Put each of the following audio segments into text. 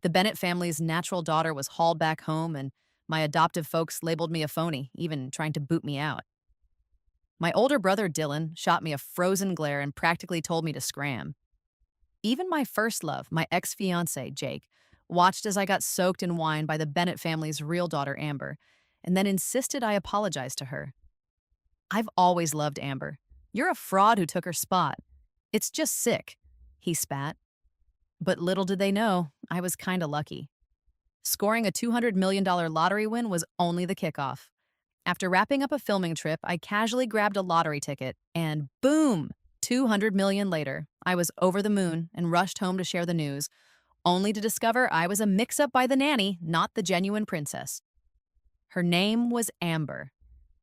The Bennett family's natural daughter was hauled back home, and my adoptive folks labeled me a phony, even trying to boot me out. My older brother Dylan shot me a frozen glare and practically told me to scram. Even my first love, my ex fiance, Jake, watched as I got soaked in wine by the Bennett family's real daughter, Amber, and then insisted I apologize to her. I've always loved Amber. You're a fraud who took her spot. It's just sick, he spat. But little did they know, I was kinda lucky. Scoring a $200 million lottery win was only the kickoff. After wrapping up a filming trip, I casually grabbed a lottery ticket, and boom! 200 million later, I was over the moon and rushed home to share the news, only to discover I was a mix-up by the nanny, not the genuine princess. Her name was Amber.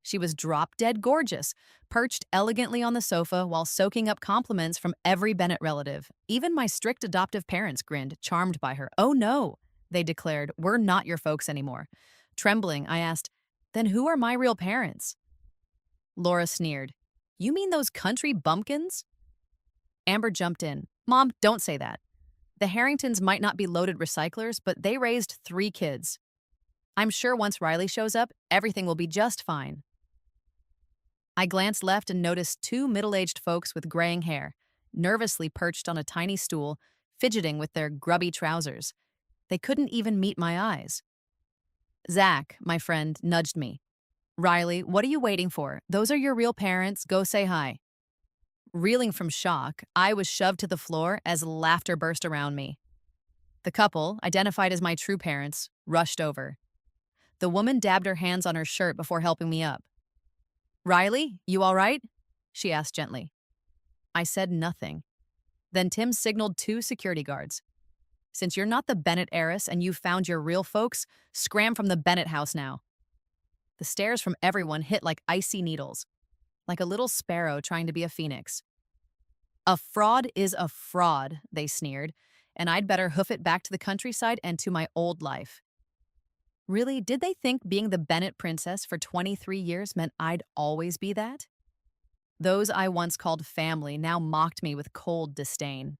She was drop-dead gorgeous, perched elegantly on the sofa while soaking up compliments from every Bennett relative. Even my strict adoptive parents grinned, charmed by her. "Oh no," they declared, "we're not your folks anymore." Trembling, I asked, "Then who are my real parents?" Laura sneered. "You mean those country bumpkins?" Amber jumped in. "Mom, don't say that. The Harringtons might not be loaded recyclers, but they raised 3 kids. I'm sure once Riley shows up, everything will be just fine." I glanced left and noticed 2 middle-aged folks with graying hair, nervously perched on a tiny stool, fidgeting with their grubby trousers. They couldn't even meet my eyes. Zach, my friend, nudged me. "Riley, what are you waiting for? Those are your real parents. Go say hi." Reeling from shock, I was shoved to the floor as laughter burst around me. The couple, identified as my true parents, rushed over. The woman dabbed her hands on her shirt before helping me up. "Riley, you all right?" she asked gently. I said nothing. Then Tim signaled 2 security guards. "Since you're not the Bennett heiress and you've found your real folks, scram from the Bennett house now." The stares from everyone hit like icy needles, like a little sparrow trying to be a phoenix. "A fraud is a fraud," they sneered, "and I'd better hoof it back to the countryside and to my old life." Really, did they think being the Bennett princess for 23 years meant I'd always be that? Those I once called family now mocked me with cold disdain.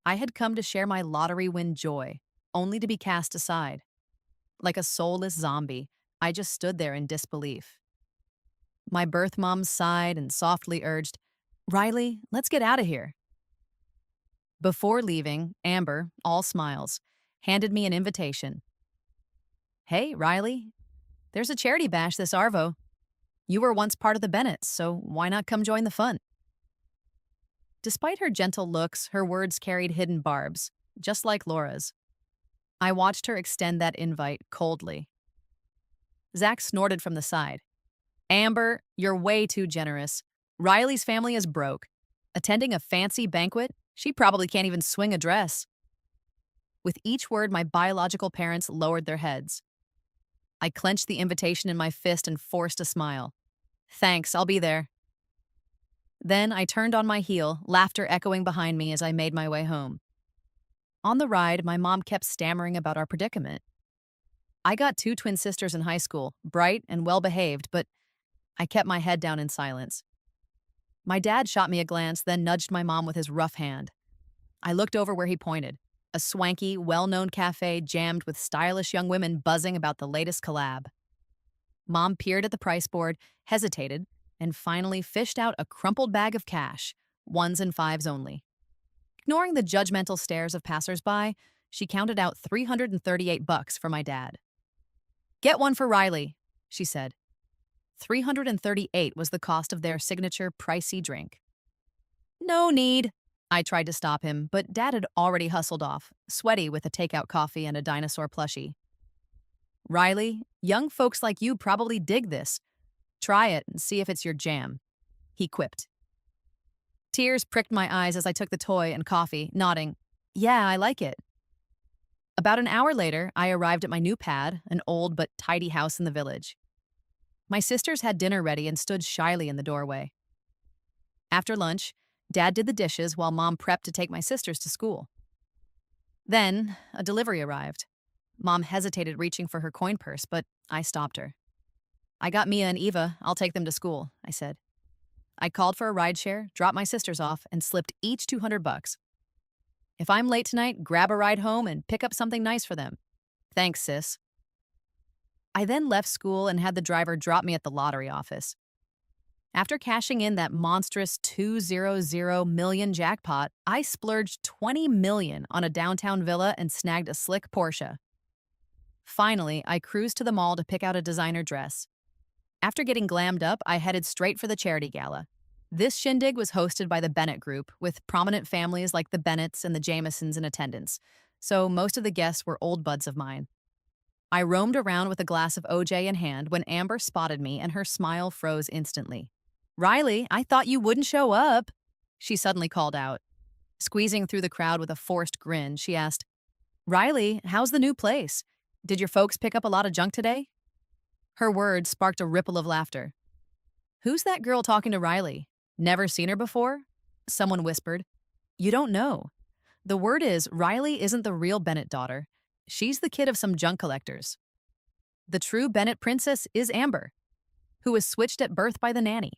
I had come to share my lottery win joy, only to be cast aside. Like a soulless zombie, I just stood there in disbelief. My birth mom sighed and softly urged, "Riley, let's get out of here." Before leaving, Amber, all smiles, handed me an invitation. "Hey, Riley, there's a charity bash this Arvo. You were once part of the Bennetts, so why not come join the fun?" Despite her gentle looks, her words carried hidden barbs, just like Laura's. I watched her extend that invite coldly. Zach snorted from the side. "Amber, you're way too generous. Riley's family is broke. Attending a fancy banquet? She probably can't even swing a dress." With each word, my biological parents lowered their heads. I clenched the invitation in my fist and forced a smile. "Thanks, I'll be there." Then I turned on my heel, laughter echoing behind me as I made my way home. On the ride, my mom kept stammering about our predicament. I got 2 twin sisters in high school, bright and well-behaved, but I kept my head down in silence. My dad shot me a glance, then nudged my mom with his rough hand. I looked over where he pointed, a swanky, well-known cafe jammed with stylish young women buzzing about the latest collab. Mom peered at the price board, hesitated, and finally fished out a crumpled bag of cash, ones and fives only. Ignoring the judgmental stares of passersby, she counted out $338 for my dad. "Get one for Riley," she said. 338 was the cost of their signature pricey drink. "No need." I tried to stop him, but Dad had already hustled off, sweaty with a takeout coffee and a dinosaur plushie. "Riley, young folks like you probably dig this. Try it and see if it's your jam," he quipped. Tears pricked my eyes as I took the toy and coffee, nodding, "Yeah, I like it." About an hour later, I arrived at my new pad, an old but tidy house in the village. My sisters had dinner ready and stood shyly in the doorway. After lunch, Dad did the dishes while Mom prepped to take my sisters to school. Then, a delivery arrived. Mom hesitated reaching for her coin purse, but I stopped her. "I got Mia and Eva. I'll take them to school," I said. I called for a rideshare, dropped my sisters off, and slipped each $200. If I'm late tonight, grab a ride home and pick up something nice for them. Thanks, sis. I then left school and had the driver drop me at the lottery office. After cashing in that monstrous 200 million jackpot, I splurged 20 million on a downtown villa and snagged a slick Porsche. Finally, I cruised to the mall to pick out a designer dress. After getting glammed up, I headed straight for the charity gala. This shindig was hosted by the Bennett Group, with prominent families like the Bennetts and the Jamesons in attendance, so most of the guests were old buds of mine. I roamed around with a glass of OJ in hand when Amber spotted me and her smile froze instantly. Riley, I thought you wouldn't show up, she suddenly called out. Squeezing through the crowd with a forced grin, she asked, Riley, how's the new place? Did your folks pick up a lot of junk today? Her words sparked a ripple of laughter. Who's that girl talking to Riley? Never seen her before? Someone whispered. You don't know. The word is Riley isn't the real Bennett daughter. She's the kid of some junk collectors. The true Bennett princess is Amber, who was switched at birth by the nanny.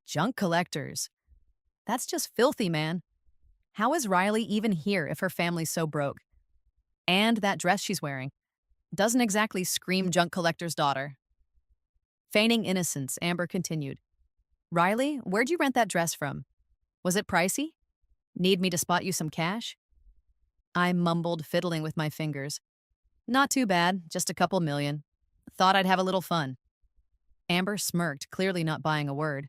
Junk collectors. That's just filthy, man. How is Riley even here if her family's so broke? And that dress she's wearing doesn't exactly scream junk collector's daughter. Feigning innocence, Amber continued. Riley, where'd you rent that dress from? Was it pricey? Need me to spot you some cash? I mumbled, fiddling with my fingers. Not too bad, just a couple million. Thought I'd have a little fun. Amber smirked, clearly not buying a word.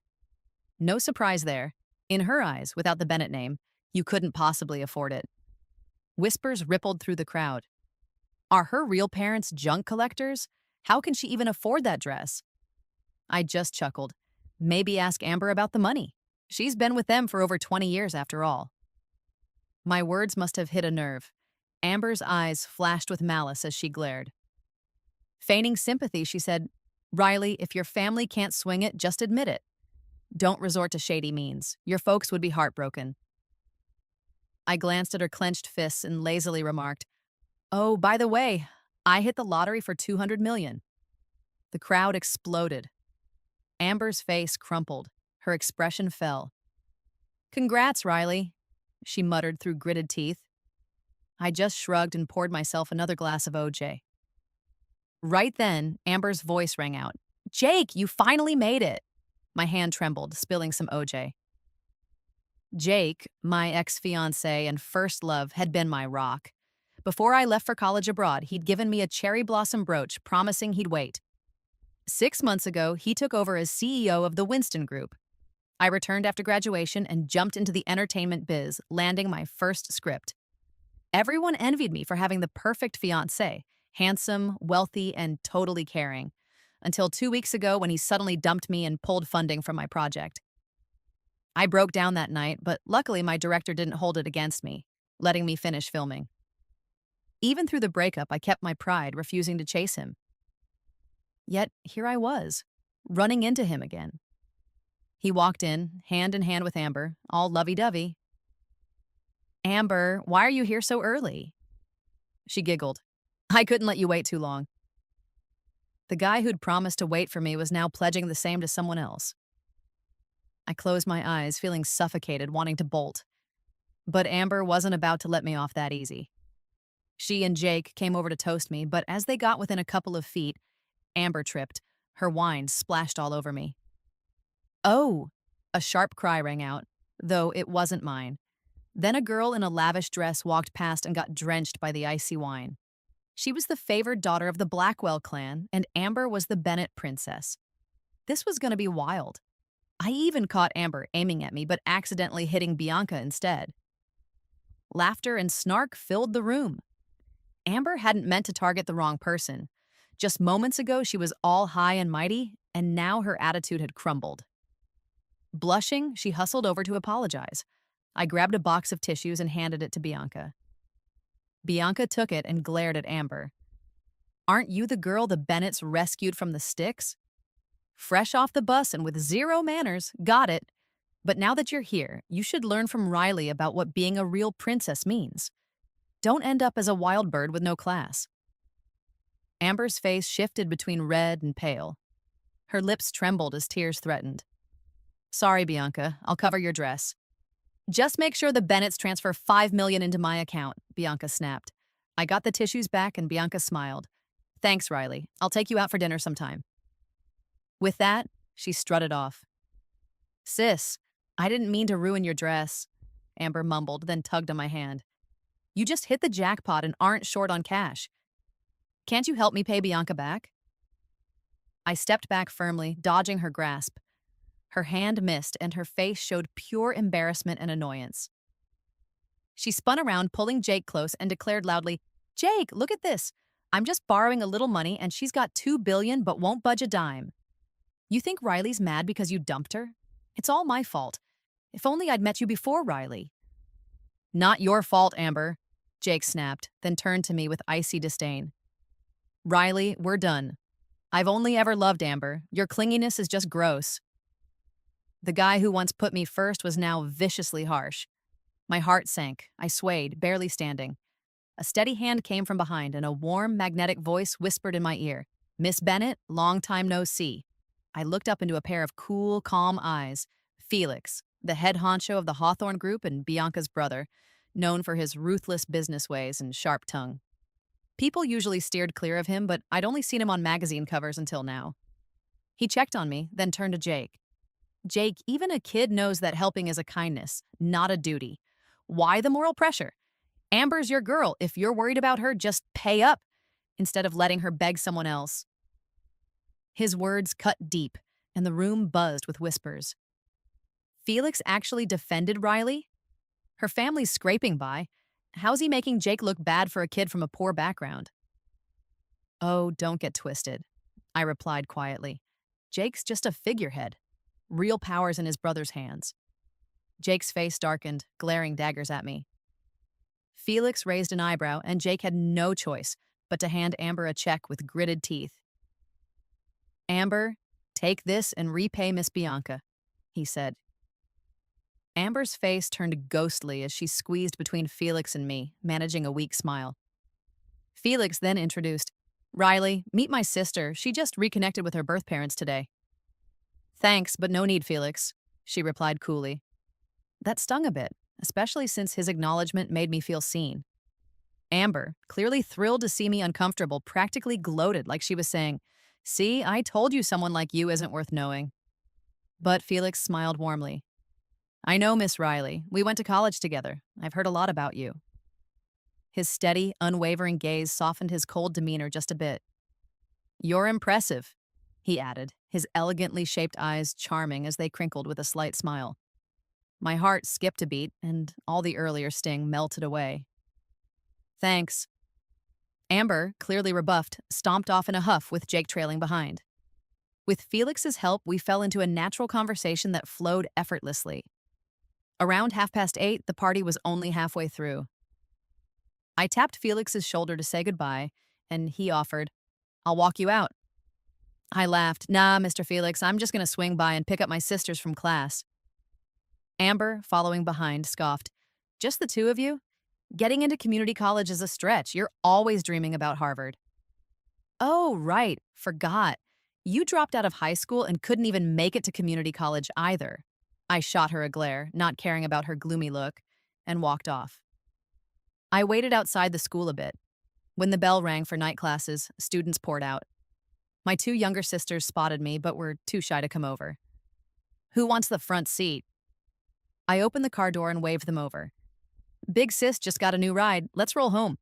No surprise there. In her eyes, without the Bennett name, you couldn't possibly afford it. Whispers rippled through the crowd. Are her real parents junk collectors? How can she even afford that dress? I just chuckled. Maybe ask Amber about the money. She's been with them for over 20 years after all. My words must have hit a nerve. Amber's eyes flashed with malice as she glared. Feigning sympathy, she said, Riley, if your family can't swing it, just admit it. Don't resort to shady means. Your folks would be heartbroken. I glanced at her clenched fists and lazily remarked, Oh, by the way, I hit the lottery for 200 million. The crowd exploded. Amber's face crumpled. Her expression fell. Congrats, Riley, she muttered through gritted teeth. I just shrugged and poured myself another glass of OJ. Right then, Amber's voice rang out. Jake, you finally made it. My hand trembled, spilling some OJ. Jake, my ex-fiancé and first love, had been my rock. Before I left for college abroad, he'd given me a cherry blossom brooch, promising he'd wait. 6 months ago, he took over as CEO of the Winston Group. I returned after graduation and jumped into the entertainment biz, landing my first script. Everyone envied me for having the perfect fiancé, handsome, wealthy, and totally caring, until 2 weeks ago when he suddenly dumped me and pulled funding from my project. I broke down that night, but luckily my director didn't hold it against me, letting me finish filming. Even through the breakup, I kept my pride, refusing to chase him. Yet here I was, running into him again. He walked in hand with Amber, all lovey-dovey. Amber, why are you here so early? She giggled. I couldn't let you wait too long. The guy who'd promised to wait for me was now pledging the same to someone else. I closed my eyes, feeling suffocated, wanting to bolt. But Amber wasn't about to let me off that easy. She and Jake came over to toast me, but as they got within a couple of feet, Amber tripped. Her wine splashed all over me. Oh! A sharp cry rang out, though it wasn't mine. Then a girl in a lavish dress walked past and got drenched by the icy wine. She was the favored daughter of the Blackwell clan, and Amber was the Bennett princess. This was going to be wild. I even caught Amber aiming at me, but accidentally hitting Bianca instead. Laughter and snark filled the room. Amber hadn't meant to target the wrong person. Just moments ago, she was all high and mighty, and now her attitude had crumbled. Blushing, she hustled over to apologize. I grabbed a box of tissues and handed it to Bianca. Bianca took it and glared at Amber. Aren't you the girl the Bennetts rescued from the sticks? Fresh off the bus and with zero manners, got it. But now that you're here, you should learn from Riley about what being a real princess means. Don't end up as a wild bird with no class. Amber's face shifted between red and pale. Her lips trembled as tears threatened. Sorry, Bianca, I'll cover your dress. Just make sure the Bennetts transfer 5 million into my account, Bianca snapped. I got the tissues back and Bianca smiled. Thanks, Riley. I'll take you out for dinner sometime. With that, she strutted off. Sis, I didn't mean to ruin your dress, Amber mumbled, then tugged on my hand. You just hit the jackpot and aren't short on cash. Can't you help me pay Bianca back? I stepped back firmly, dodging her grasp. Her hand missed, and her face showed pure embarrassment and annoyance. She spun around, pulling Jake close, and declared loudly, Jake, look at this. I'm just borrowing a little money, and she's got $2 billion but won't budge a dime. You think Riley's mad because you dumped her? It's all my fault. If only I'd met you before, Riley. Not your fault, Amber, Jake snapped, then turned to me with icy disdain. Riley, we're done. I've only ever loved Amber. Your clinginess is just gross. The guy who once put me first was now viciously harsh. My heart sank. I swayed, barely standing. A steady hand came from behind, and a warm, magnetic voice whispered in my ear, Miss Bennett, long time no see. I looked up into a pair of cool, calm eyes. Felix, the head honcho of the Hawthorne Group and Bianca's brother, known for his ruthless business ways and sharp tongue. People usually steered clear of him, but I'd only seen him on magazine covers until now. He checked on me, then turned to Jake. Jake, even a kid knows that helping is a kindness, not a duty. Why the moral pressure? Amber's your girl. If you're worried about her, just pay up, instead of letting her beg someone else. His words cut deep, and the room buzzed with whispers. Felix actually defended Riley? Her family's scraping by. How's he making Jake look bad for a kid from a poor background? Oh, don't get twisted, I replied quietly. Jake's just a figurehead. Real power's in his brother's hands. Jake's face darkened, glaring daggers at me. Felix raised an eyebrow, and Jake had no choice but to hand Amber a check with gritted teeth. Amber, take this and repay Miss Bianca, he said. Amber's face turned ghostly as she squeezed between Felix and me, managing a weak smile. Felix then introduced, Riley, meet my sister. She just reconnected with her birth parents today. Thanks, but no need, Felix, she replied coolly. That stung a bit, especially since his acknowledgement made me feel seen. Amber, clearly thrilled to see me uncomfortable, practically gloated like she was saying, See, I told you someone like you isn't worth knowing. But Felix smiled warmly. I know, Miss Riley. We went to college together. I've heard a lot about you. His steady, unwavering gaze softened his cold demeanor just a bit. You're impressive, he added, his elegantly shaped eyes charming as they crinkled with a slight smile. My heart skipped a beat, and all the earlier sting melted away. Thanks. Amber, clearly rebuffed, stomped off in a huff with Jake trailing behind. With Felix's help, we fell into a natural conversation that flowed effortlessly. Around 8:30, the party was only halfway through. I tapped Felix's shoulder to say goodbye, and he offered, I'll walk you out. I laughed. Nah, Mr. Felix, I'm just going to swing by and pick up my sisters from class. Amber, following behind, scoffed. Just the two of you? Getting into community college is a stretch. You're always dreaming about Harvard. Oh, right. Forgot. You dropped out of high school and couldn't even make it to community college either. I shot her a glare, not caring about her gloomy look, and walked off. I waited outside the school a bit. When the bell rang for night classes, students poured out. My two younger sisters spotted me, but were too shy to come over. Who wants the front seat? I opened the car door and waved them over. Big sis just got a new ride. Let's roll home.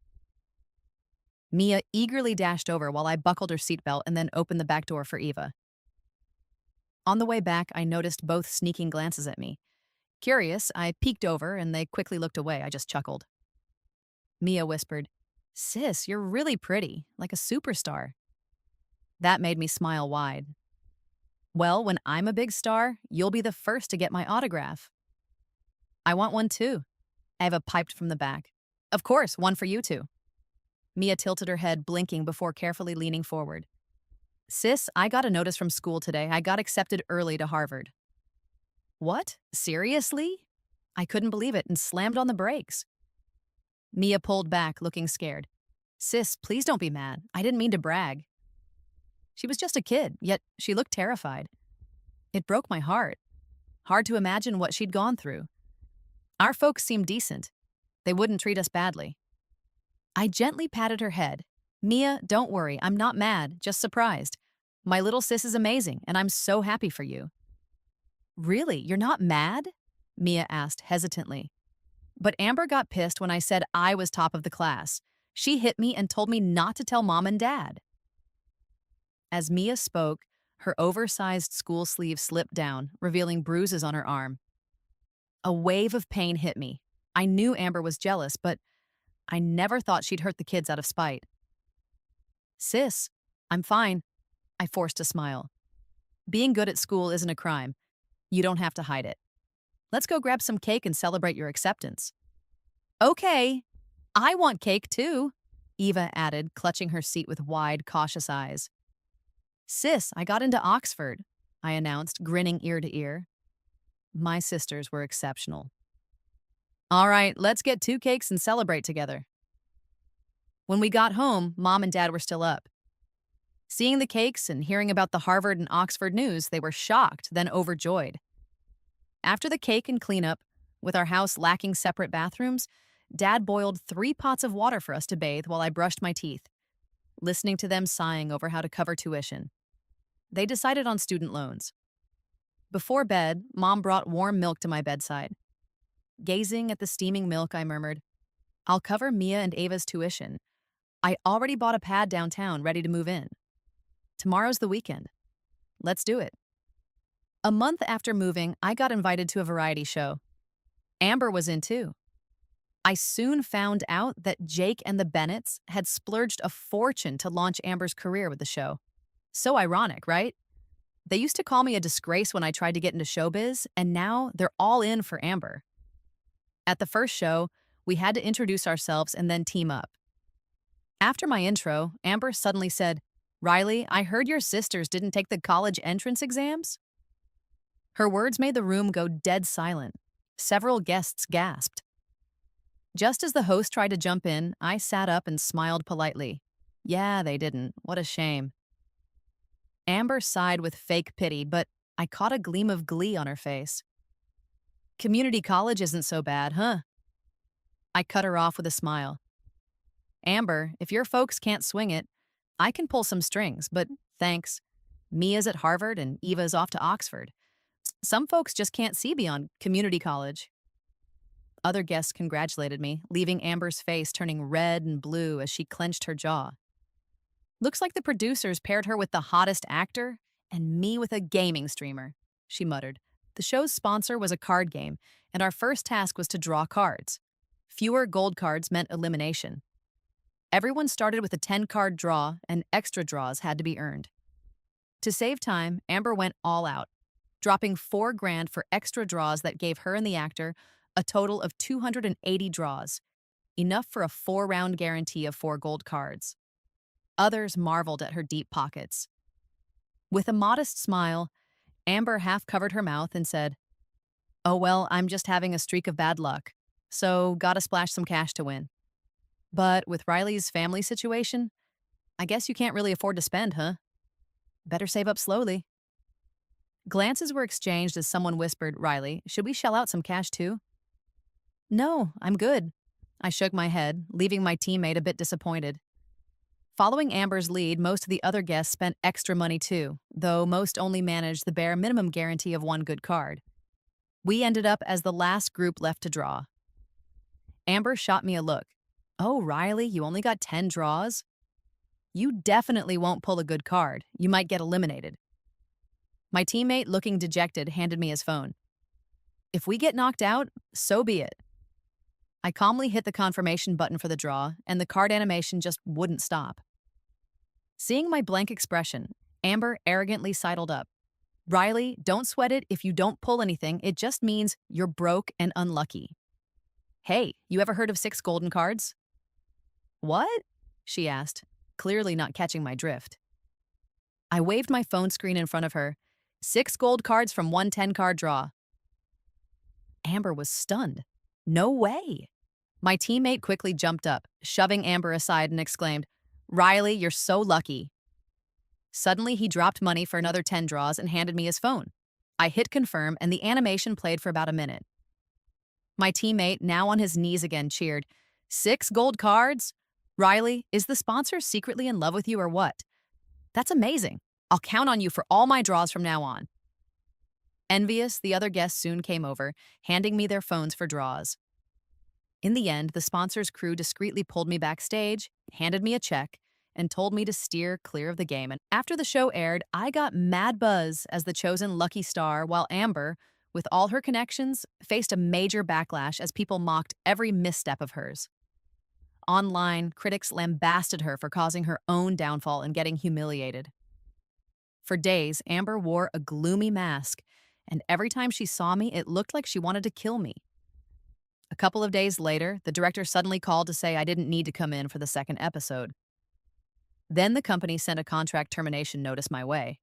Mia eagerly dashed over while I buckled her seatbelt and then opened the back door for Eva. On the way back, I noticed both sneaking glances at me. Curious, I peeked over and they quickly looked away. I just chuckled. Mia whispered, Sis, you're really pretty, like a superstar. That made me smile wide. Well, when I'm a big star, you'll be the first to get my autograph. I want one too. Eva piped from the back. Of course, one for you two. Mia tilted her head, blinking before carefully leaning forward. Sis, I got a notice from school today. I got accepted early to Harvard. What? Seriously? I couldn't believe it and slammed on the brakes. Mia pulled back, looking scared. Sis, please don't be mad. I didn't mean to brag. She was just a kid, yet she looked terrified. It broke my heart. Hard to imagine what she'd gone through. Our folks seem decent. They wouldn't treat us badly. I gently patted her head. Mia, don't worry, I'm not mad, just surprised. My little sis is amazing, and I'm so happy for you. Really, you're not mad? Mia asked hesitantly. But Amber got pissed when I said I was top of the class. She hit me and told me not to tell mom and dad. As Mia spoke, her oversized school sleeve slipped down, revealing bruises on her arm. A wave of pain hit me. I knew Amber was jealous, but I never thought she'd hurt the kids out of spite. Sis, I'm fine. I forced a smile. Being good at school isn't a crime. You don't have to hide it. Let's go grab some cake and celebrate your acceptance. Okay, I want cake too, Eva added, clutching her seat with wide, cautious eyes. Sis, I got into Oxford, I announced, grinning ear to ear. My sisters were exceptional. All right, let's get 2 cakes and celebrate together. When we got home, Mom and Dad were still up. Seeing the cakes and hearing about the Harvard and Oxford news, they were shocked, then overjoyed. After the cake and cleanup, with our house lacking separate bathrooms, Dad boiled 3 pots of water for us to bathe while I brushed my teeth, listening to them sighing over how to cover tuition. They decided on student loans. Before bed, Mom brought warm milk to my bedside. Gazing at the steaming milk, I murmured, I'll cover Mia and Ava's tuition. I already bought a pad downtown ready to move in. Tomorrow's the weekend. Let's do it. A month after moving, I got invited to a variety show. Amber was in too. I soon found out that Jake and the Bennetts had splurged a fortune to launch Amber's career with the show. So ironic, right? They used to call me a disgrace when I tried to get into showbiz, and now they're all in for Amber. At the first show, we had to introduce ourselves and then team up. After my intro, Amber suddenly said, Riley, I heard your sisters didn't take the college entrance exams? Her words made the room go dead silent. Several guests gasped. Just as the host tried to jump in, I sat up and smiled politely. Yeah, they didn't. What a shame. Amber sighed with fake pity, but I caught a gleam of glee on her face. Community college isn't so bad, huh? I cut her off with a smile. Amber, if your folks can't swing it, I can pull some strings, but thanks. Mia's at Harvard and Eva's off to Oxford. Some folks just can't see beyond community college. Other guests congratulated me, leaving Amber's face turning red and blue as she clenched her jaw. Looks like the producers paired her with the hottest actor and me with a gaming streamer, she muttered. The show's sponsor was a card game, and our first task was to draw cards. Fewer gold cards meant elimination. Everyone started with a 10-card draw, and extra draws had to be earned. To save time, Amber went all out, dropping $4,000 for extra draws that gave her and the actor a total of 280 draws, enough for a 4-round guarantee of 4 gold cards. Others marveled at her deep pockets. With a modest smile, Amber half covered her mouth and said, Oh well, I'm just having a streak of bad luck, so gotta splash some cash to win. But with Riley's family situation, I guess you can't really afford to spend, huh? Better save up slowly. Glances were exchanged as someone whispered, Riley, should we shell out some cash too? No, I'm good. I shook my head, leaving my teammate a bit disappointed. Following Amber's lead, most of the other guests spent extra money too, though most only managed the bare minimum guarantee of 1 good card. We ended up as the last group left to draw. Amber shot me a look. Oh, Riley, you only got 10 draws? You definitely won't pull a good card. You might get eliminated. My teammate, looking dejected, handed me his phone. If we get knocked out, so be it. I calmly hit the confirmation button for the draw, and the card animation just wouldn't stop. Seeing my blank expression, Amber arrogantly sidled up. Riley, don't sweat it if you don't pull anything. It just means you're broke and unlucky. Hey, you ever heard of 6 golden cards? What? She asked, clearly not catching my drift. I waved my phone screen in front of her. 6 gold cards from 1 10-card draw. Amber was stunned. No way. My teammate quickly jumped up, shoving Amber aside and exclaimed, Riley, you're so lucky. Suddenly, he dropped money for another 10 draws and handed me his phone. I hit confirm, and the animation played for about a minute. My teammate, now on his knees again, cheered, 6 gold cards? Riley, is the sponsor secretly in love with you or what? That's amazing. I'll count on you for all my draws from now on. Envious, the other guests soon came over, handing me their phones for draws. In the end, the sponsor's crew discreetly pulled me backstage, handed me a check, and told me to steer clear of the game. And after the show aired, I got mad buzz as the chosen lucky star, while Amber, with all her connections, faced a major backlash as people mocked every misstep of hers. Online, critics lambasted her for causing her own downfall and getting humiliated. For days, Amber wore a gloomy mask, and every time she saw me, it looked like she wanted to kill me. A couple of days later, the director suddenly called to say I didn't need to come in for the second episode. Then the company sent a contract termination notice my way.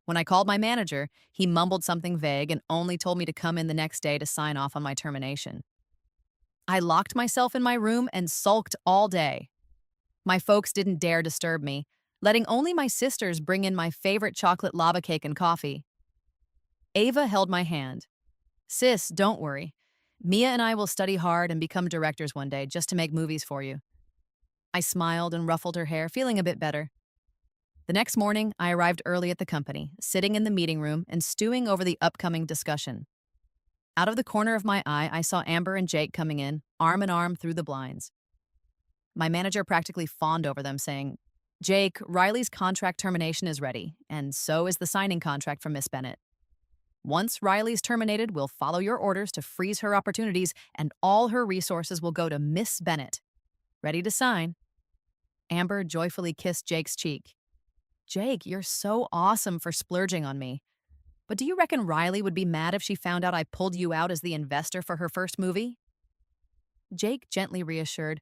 When I called my manager, he mumbled something vague and only told me to come in the next day to sign off on my termination. I locked myself in my room and sulked all day. My folks didn't dare disturb me, letting only my sisters bring in my favorite chocolate lava cake and coffee. Ava held my hand. Sis, don't worry. Mia and I will study hard and become directors one day just to make movies for you. I smiled and ruffled her hair, feeling a bit better. The next morning, I arrived early at the company, sitting in the meeting room and stewing over the upcoming discussion. Out of the corner of my eye, I saw Amber and Jake coming in, arm in arm through the blinds. My manager practically fawned over them, saying, Jake, Riley's contract termination is ready, and so is the signing contract from Miss Bennett. Once Riley's terminated, we'll follow your orders to freeze her opportunities, and all her resources will go to Miss Bennett. Ready to sign? Amber joyfully kissed Jake's cheek. Jake, you're so awesome for splurging on me. But do you reckon Riley would be mad if she found out I pulled you out as the investor for her first movie? Jake gently reassured,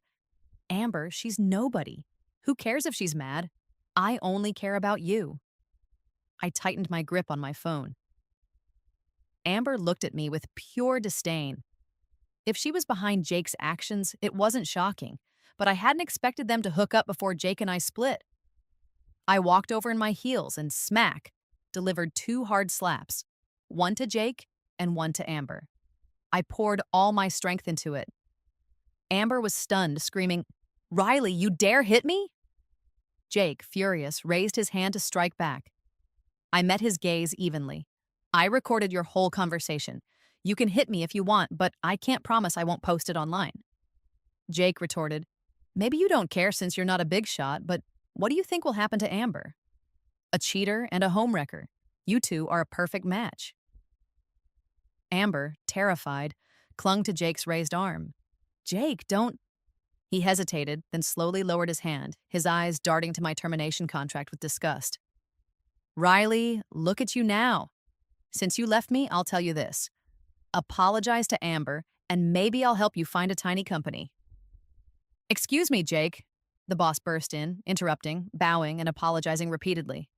Amber, she's nobody. Who cares if she's mad? I only care about you. I tightened my grip on my phone. Amber looked at me with pure disdain. If she was behind Jake's actions, it wasn't shocking, but I hadn't expected them to hook up before Jake and I split. I walked over in my heels and smack, delivered 2 hard slaps, one to Jake and one to Amber. I poured all my strength into it. Amber was stunned, screaming, Riley, you dare hit me? Jake, furious, raised his hand to strike back. I met his gaze evenly. I recorded your whole conversation. You can hit me if you want, but I can't promise I won't post it online. Jake retorted, maybe you don't care since you're not a big shot, but what do you think will happen to Amber? A cheater and a homewrecker. You two are a perfect match. Amber, terrified, clung to Jake's raised arm. Jake, don't... He hesitated, then slowly lowered his hand, his eyes darting to my termination contract with disgust. Riley, look at you now. Since you left me, I'll tell you this. Apologize to Amber, and maybe I'll help you find a tiny company. Excuse me, Jake. The boss burst in, interrupting, bowing, and apologizing repeatedly.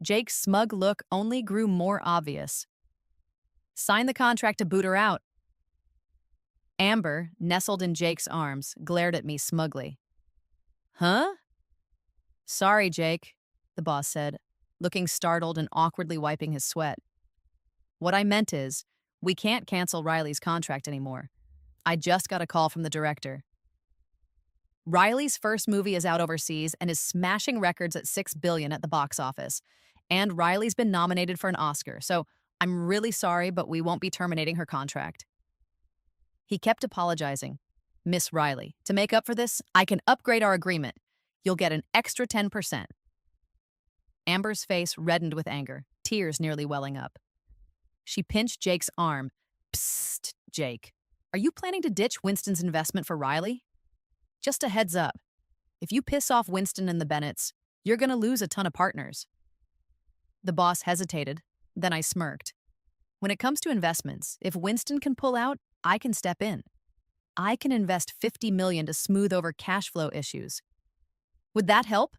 Jake's smug look only grew more obvious. Sign the contract to boot her out. Amber, nestled in Jake's arms, glared at me smugly. Huh? Sorry, Jake, the boss said, looking startled and awkwardly wiping his sweat. What I meant is, we can't cancel Riley's contract anymore. I just got a call from the director. Riley's first movie is out overseas and is smashing records at $6 billion at the box office. And Riley's been nominated for an Oscar, so I'm really sorry, but we won't be terminating her contract. He kept apologizing. Miss Riley, to make up for this, I can upgrade our agreement. You'll get an extra 10%. Amber's face reddened with anger, tears nearly welling up. She pinched Jake's arm. Psst, Jake. Are you planning to ditch Winston's investment for Riley? Just a heads up. If you piss off Winston and the Bennetts, you're going to lose a ton of partners. The boss hesitated, then I smirked. When it comes to investments, if Winston can pull out, I can step in. I can invest $50 million to smooth over cash flow issues. Would that help?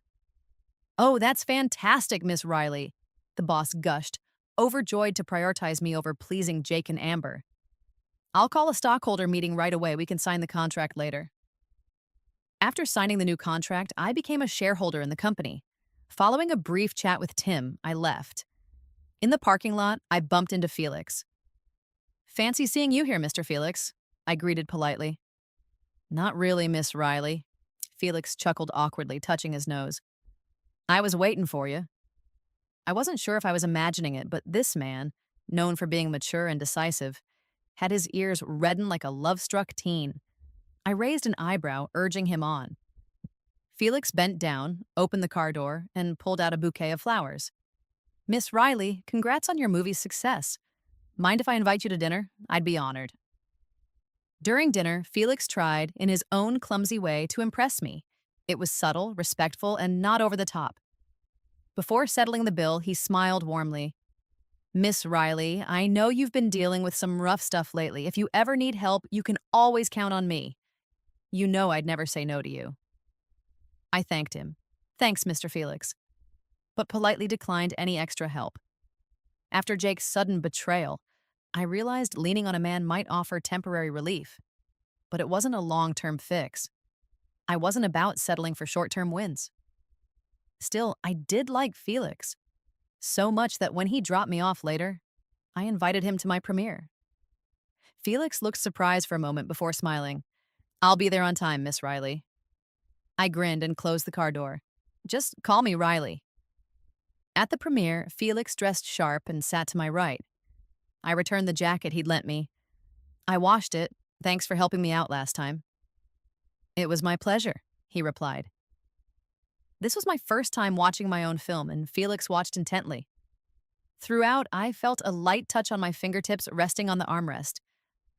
Oh, that's fantastic, Miss Riley, the boss gushed, overjoyed to prioritize me over pleasing Jake and Amber. I'll call a stockholder meeting right away. We can sign the contract later. After signing the new contract, I became a shareholder in the company. Following a brief chat with Tim, I left. In the parking lot, I bumped into Felix. Fancy seeing you here, Mr. Felix, I greeted politely. Not really, Miss Riley. Felix chuckled awkwardly, touching his nose. I was waiting for you. I wasn't sure if I was imagining it, but this man, known for being mature and decisive, had his ears redden like a love-struck teen. I raised an eyebrow, urging him on. Felix bent down, opened the car door, and pulled out a bouquet of flowers. Miss Riley, congrats on your movie's success. Mind if I invite you to dinner? I'd be honored. During dinner, Felix tried, in his own clumsy way, to impress me. It was subtle, respectful, and not over the top. Before settling the bill, he smiled warmly. Miss Riley, I know you've been dealing with some rough stuff lately. If you ever need help, you can always count on me. You know I'd never say no to you. I thanked him. Thanks, Mr. Felix, but politely declined any extra help. After Jake's sudden betrayal, I realized leaning on a man might offer temporary relief, but it wasn't a long-term fix. I wasn't about settling for short-term wins. Still, I did like Felix, so much that when he dropped me off later, I invited him to my premiere. Felix looked surprised for a moment before smiling. I'll be there on time, Miss Riley. I grinned and closed the car door. Just call me Riley. At the premiere, Felix dressed sharp and sat to my right. I returned the jacket he'd lent me. I washed it. Thanks for helping me out last time. It was my pleasure, he replied. This was my first time watching my own film, and Felix watched intently. Throughout, I felt a light touch on my fingertips resting on the armrest.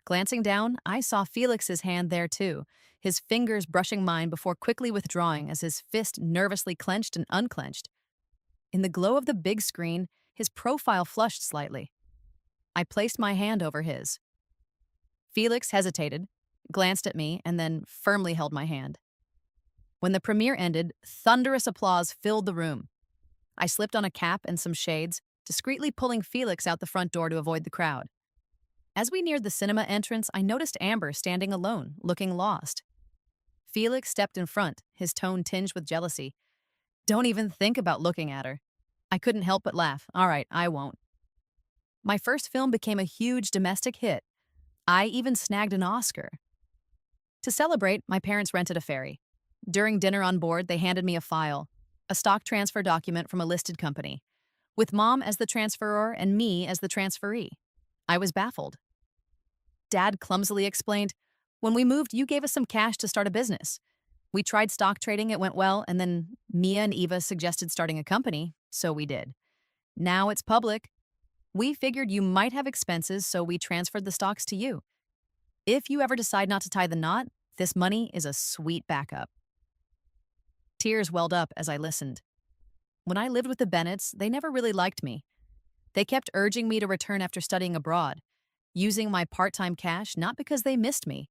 Glancing down, I saw Felix's hand there too, his fingers brushing mine before quickly withdrawing as his fist nervously clenched and unclenched. In the glow of the big screen, his profile flushed slightly. I placed my hand over his. Felix hesitated, glanced at me, and then firmly held my hand. When the premiere ended, thunderous applause filled the room. I slipped on a cap and some shades, discreetly pulling Felix out the front door to avoid the crowd. As we neared the cinema entrance, I noticed Amber standing alone, looking lost. Felix stepped in front, his tone tinged with jealousy. Don't even think about looking at her. I couldn't help but laugh. All right, I won't. My first film became a huge domestic hit. I even snagged an Oscar. To celebrate, my parents rented a ferry. During dinner on board, they handed me a file, a stock transfer document from a listed company, with Mom as the transferor and me as the transferee. I was baffled. Dad clumsily explained, when we moved, you gave us some cash to start a business. We tried stock trading, it went well, and then Mia and Eva suggested starting a company, so we did. Now it's public. We figured you might have expenses, so we transferred the stocks to you. If you ever decide not to tie the knot, this money is a sweet backup. Tears welled up as I listened. When I lived with the Bennetts, they never really liked me. They kept urging me to return after studying abroad, using my part-time cash not because they missed me,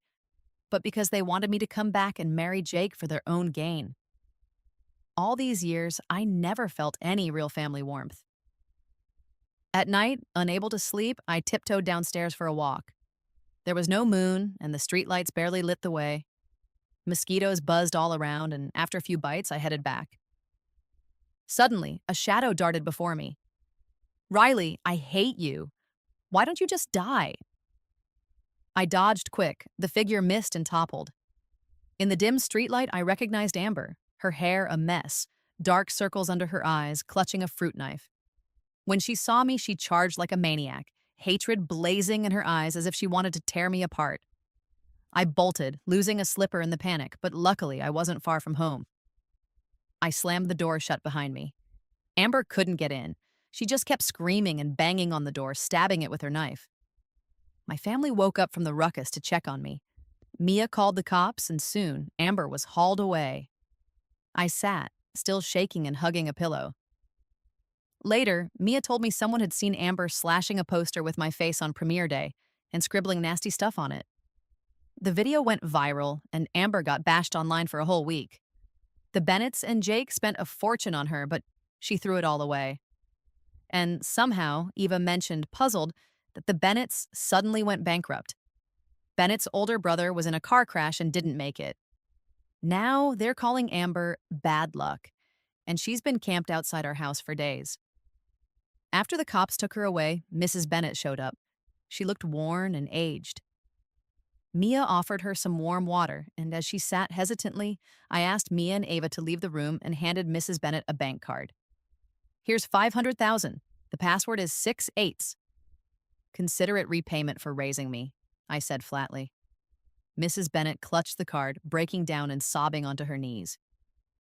but because they wanted me to come back and marry Jake for their own gain. All these years, I never felt any real family warmth. At night, unable to sleep, I tiptoed downstairs for a walk. There was no moon, and the streetlights barely lit the way. Mosquitoes buzzed all around, and after a few bites, I headed back. Suddenly, a shadow darted before me. Riley, I hate you. Why don't you just die? I dodged quick. The figure missed and toppled. In the dim streetlight, I recognized Amber, her hair a mess, dark circles under her eyes, clutching a fruit knife. When she saw me, she charged like a maniac, hatred blazing in her eyes as if she wanted to tear me apart. I bolted, losing a slipper in the panic, but luckily I wasn't far from home. I slammed the door shut behind me. Amber couldn't get in. She just kept screaming and banging on the door, stabbing it with her knife. My family woke up from the ruckus to check on me. Mia called the cops, and soon Amber was hauled away. I sat, still shaking and hugging a pillow. Later, Mia told me someone had seen Amber slashing a poster with my face on premiere day and scribbling nasty stuff on it. The video went viral, and Amber got bashed online for a whole week. The Bennetts and Jake spent a fortune on her, but she threw it all away. And somehow, Eva mentioned, puzzled, that the Bennetts suddenly went bankrupt. Bennett's older brother was in a car crash and didn't make it. Now they're calling Amber bad luck, and she's been camped outside our house for days. After the cops took her away, Mrs. Bennett showed up. She looked worn and aged. Mia offered her some warm water, and as she sat hesitantly, I asked Mia and Ava to leave the room and handed Mrs. Bennett a bank card. Here's 500,000. The password is 6/8. Consider it repayment for raising me, I said flatly. Mrs. Bennett clutched the card, breaking down and sobbing onto her knees.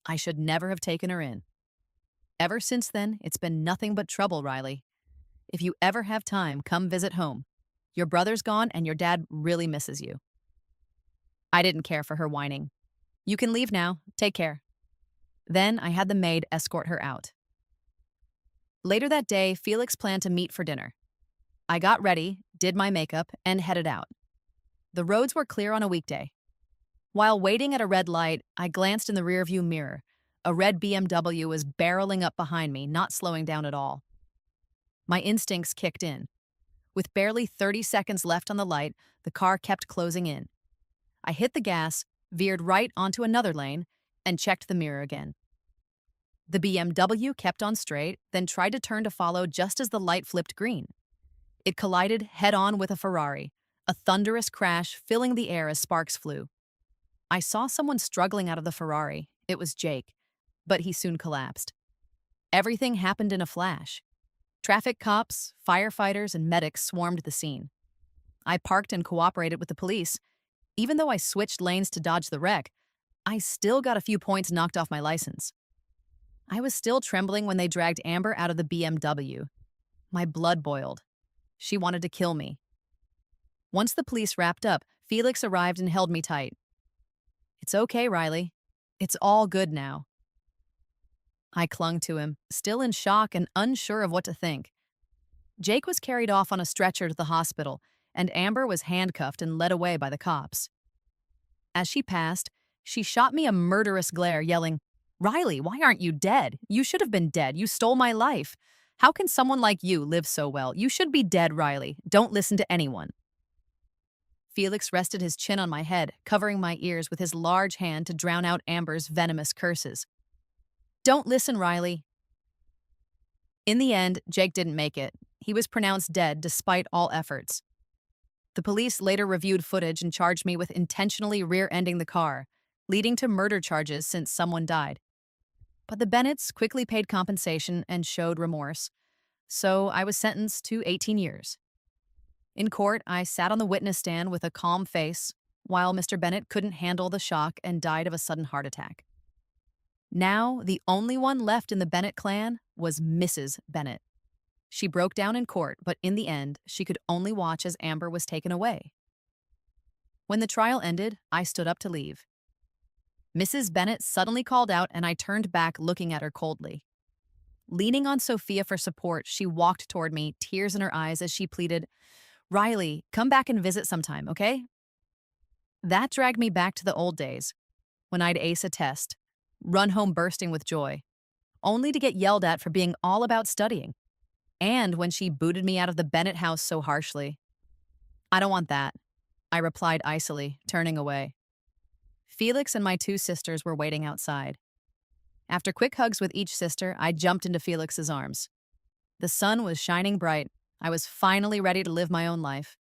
I should never have taken her in. Ever since then, it's been nothing but trouble, Riley. If you ever have time, come visit home. Your brother's gone and your dad really misses you. I didn't care for her whining. You can leave now. Take care. Then I had the maid escort her out. Later that day, Felix planned to meet for dinner. I got ready, did my makeup, and headed out. The roads were clear on a weekday. While waiting at a red light, I glanced in the rearview mirror. A red BMW was barreling up behind me, not slowing down at all. My instincts kicked in. With barely 30 seconds left on the light, the car kept closing in. I hit the gas, veered right onto another lane, and checked the mirror again. The BMW kept on straight, then tried to turn to follow just as the light flipped green. It collided head-on with a Ferrari, a thunderous crash filling the air as sparks flew. I saw someone struggling out of the Ferrari. It was Jake, but he soon collapsed. Everything happened in a flash. Traffic cops, firefighters, and medics swarmed the scene. I parked and cooperated with the police. Even though I switched lanes to dodge the wreck, I still got a few points knocked off my license. I was still trembling when they dragged Amber out of the BMW. My blood boiled. She wanted to kill me. Once the police wrapped up, Felix arrived and held me tight. It's okay, Riley. It's all good now. I clung to him, still in shock and unsure of what to think. Jake was carried off on a stretcher to the hospital, and Amber was handcuffed and led away by the cops. As she passed, she shot me a murderous glare, yelling, "Riley, why aren't you dead? You should have been dead. You stole my life. How can someone like you live so well? You should be dead, Riley. Don't listen to anyone." Felix rested his chin on my head, covering my ears with his large hand to drown out Amber's venomous curses. "Don't listen, Riley." In the end, Jake didn't make it. He was pronounced dead despite all efforts. The police later reviewed footage and charged me with intentionally rear-ending the car, leading to murder charges since someone died. But the Bennetts quickly paid compensation and showed remorse, so I was sentenced to 18 years. In court, I sat on the witness stand with a calm face, while Mr. Bennett couldn't handle the shock and died of a sudden heart attack. Now, the only one left in the Bennett clan was Mrs. Bennett. She broke down in court, but in the end, she could only watch as Amber was taken away. When the trial ended, I stood up to leave. Mrs. Bennett suddenly called out, and I turned back, looking at her coldly. Leaning on Sophia for support, she walked toward me, tears in her eyes as she pleaded, "Riley, come back and visit sometime, okay?" That dragged me back to the old days, when I'd ace a test, run home bursting with joy, only to get yelled at for being all about studying, and when she booted me out of the Bennett house so harshly. "I don't want that," I replied icily, turning away. Felix and my two sisters were waiting outside. After quick hugs with each sister, I jumped into Felix's arms. The sun was shining bright. I was finally ready to live my own life.